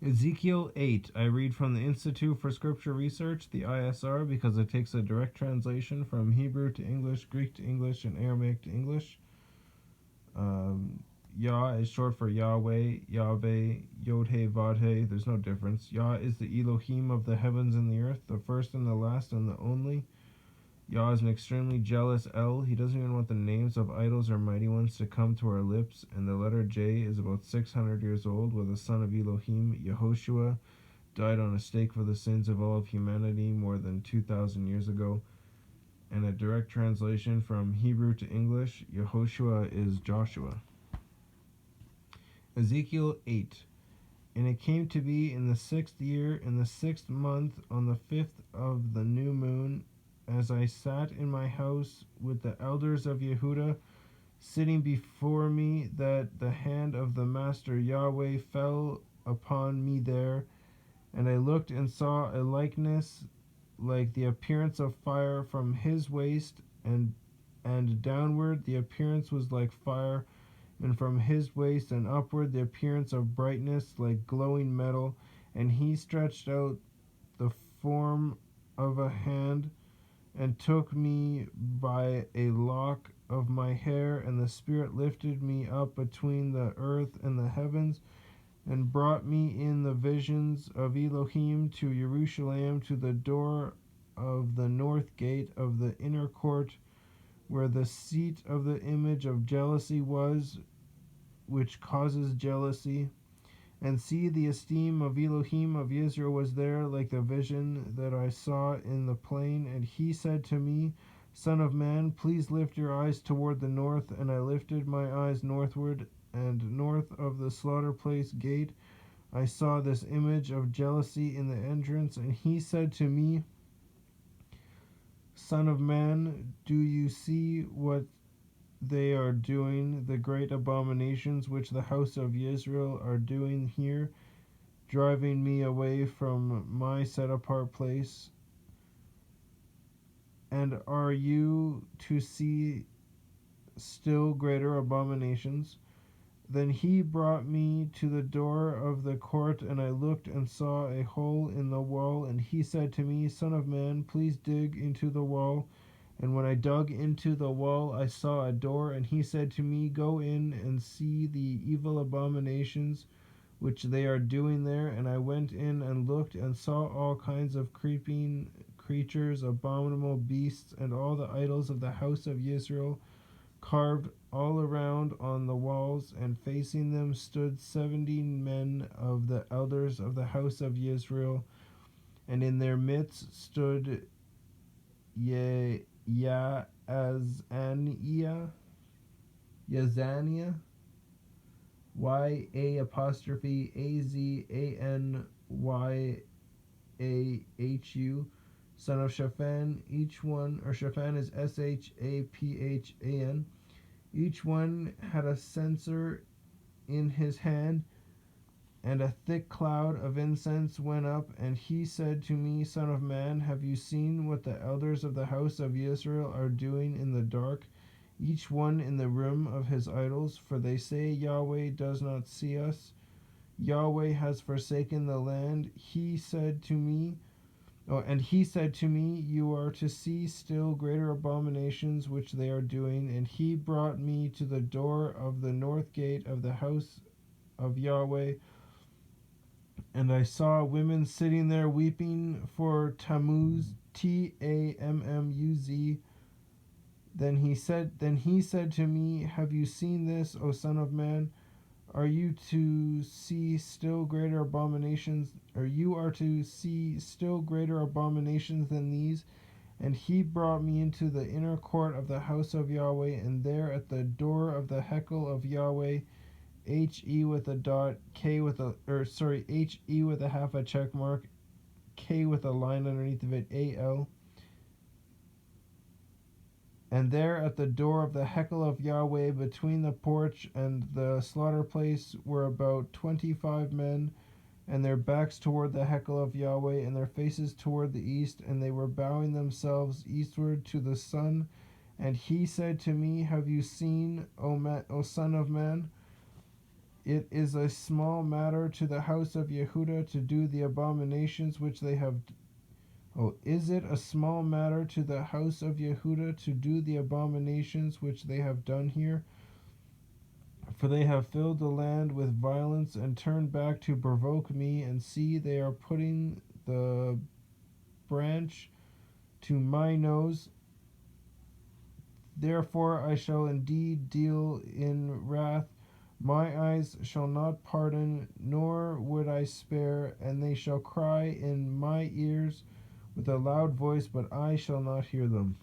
Ezekiel 8. I read from the Institute for Scripture Research, the ISR, because it takes a direct translation from Hebrew to English, Greek to English, and Aramaic to English. Yah is short for Yahweh, Yahweh, Yod-He, Vod-He. There's no difference. Yah is the Elohim of the heavens and the earth, the first and the last and the only. Yah is an extremely jealous El. He doesn't even want the names of idols or mighty ones to come to our lips. And the letter J is about 600 years old, where the son of Elohim, Yehoshua, died on a stake for the sins of all of humanity more than 2,000 years ago. And a direct translation from Hebrew to English, Yehoshua is Joshua. Ezekiel 8. And it came to be in the 6th year, in the 6th month, on the 5th of the new moon, as I sat in my house with the elders of Yehuda, sitting before me, that the hand of the Master Yahweh fell upon me there, and I looked and saw a likeness like the appearance of fire from his waist, and downward the appearance was like fire, and from his waist and upward the appearance of brightness like glowing metal, and he stretched out the form of a hand, and took me by a lock of my hair, and the Spirit lifted me up between the earth and the heavens, and brought me in the visions of Elohim to Jerusalem, to the door of the north gate of the inner court, where the seat of the image of jealousy was, which causes jealousy. And see, the esteem of Elohim of Israel was there, like the vision that I saw in the plain. And he said to me, Son of man, please lift your eyes toward the north. And I lifted my eyes northward, and north of the slaughter place gate I saw this image of jealousy in the entrance. And he said to me, Son of man, do you see what they are doing, the great abominations which the house of Israel are doing here, driving me away from my set apart place? And are you to see still greater abominations? Then he brought me to the door of the court, and I looked and saw a hole in the wall. And he said to me, Son of man, please dig into the wall. And when I dug into the wall, I saw a door. And he said to me, Go in and see the evil abominations which they are doing there. And I went in and looked, and saw all kinds of creeping creatures, abominable beasts, and all the idols of the house of Israel, carved all around on the walls. And facing them stood 70 men of the elders of the house of Israel, and in their midst stood Yazaniah, Yazanyahu, son of Shaphan. Each one, or Shaphan is Shaphan. Each one had a censer in his hand, and a thick cloud of incense went up. And he said to me, Son of man, have you seen what the elders of the house of Israel are doing in the dark, each one in the room of his idols? For they say, Yahweh does not see us. Yahweh has forsaken the land. He said to me, you are to see still greater abominations which they are doing. And he brought me to the door of the north gate of the house of Yahweh, and I saw women sitting there weeping for Tammuz, Tammuz. Then he said to me, Have you seen this, O son of man? Are you to see still greater abominations, or you are to see still greater abominations than these? And he brought me into the inner court of the house of Yahweh, and there at the door of the hekel of Yahweh, HE with a dot, HE with a half a check mark, K with a line underneath of it, AL. And there at the door of the hekel of Yahweh, between the porch and the slaughter place, were about 25 men, and their backs toward the hekel of Yahweh, and their faces toward the east, and they were bowing themselves eastward to the sun. And he said to me, Have you seen, O son of man? It is a small matter to the house of Yehuda to do the abominations which they have. Oh, is it a small matter to the house of Yehuda to do the abominations which they have done here? For they have filled the land with violence and turned back to provoke me, and see, they are putting the branch to my nose. Therefore I shall indeed deal in wrath. My eyes shall not pardon, nor would I spare, and they shall cry in my ears with a loud voice, but I shall not hear them.